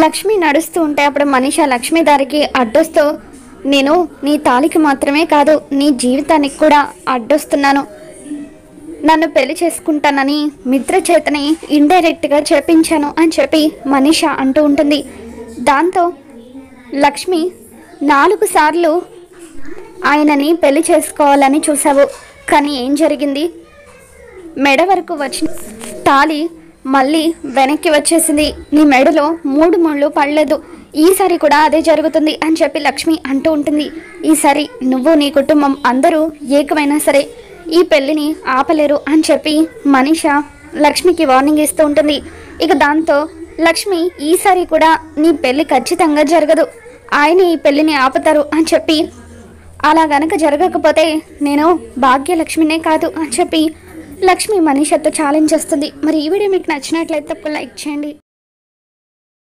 లక్ష్మి నడుస్తూ ఉంటే అప్పుడు మనీష లక్ష్మి దారికి అడ్డొస్తూ, నేను నీ తాళికి మాత్రమే కాదు నీ జీవితానికి కూడా అడ్డొస్తున్నాను, నన్ను పెళ్లి చేసుకుంటానని మిత్ర చేతని ఇండైరెక్ట్గా చెప్పించాను అని చెప్పి మనీష అంటూ ఉంటుంది. దాంతో లక్ష్మి 4 సార్లు ఆయనని పెళ్లి చేసుకోవాలని చూసావు, కానీ ఏం జరిగింది, మెడ వరకు వచ్చిన తాళి మళ్ళీ వెనక్కి వచ్చేసింది, నీ మెడలో 3 ముళ్ళు పడలేదు, ఈసారి కూడా అదే జరుగుతుంది అని చెప్పి లక్ష్మి అంటూ ఉంటుంది. ఈసారి నువ్వు నీ కుటుంబం అందరూ ఏకమైనా సరే ఈ పెళ్ళిని ఆపలేరు అని చెప్పి మనీష లక్ష్మికి వార్నింగ్ ఇస్తూ ఉంటుంది. ఇక దాంతో లక్ష్మి ఈసారి కూడా నీ పెళ్ళి ఖచ్చితంగా జరగదు, ఆయన ఈ పెళ్ళిని ఆపుతారు అని చెప్పి, అలా గనక జరగకపోతే నేను భాగ్యలక్ష్మినే కాదు అని చెప్పి లక్ష్మి మనీషతో ఛాలెంజ్ చేస్తుంది. మరి ఈ వీడియో మీకు నచ్చినట్లయితే తప్పకుండా లైక్ చేయండి.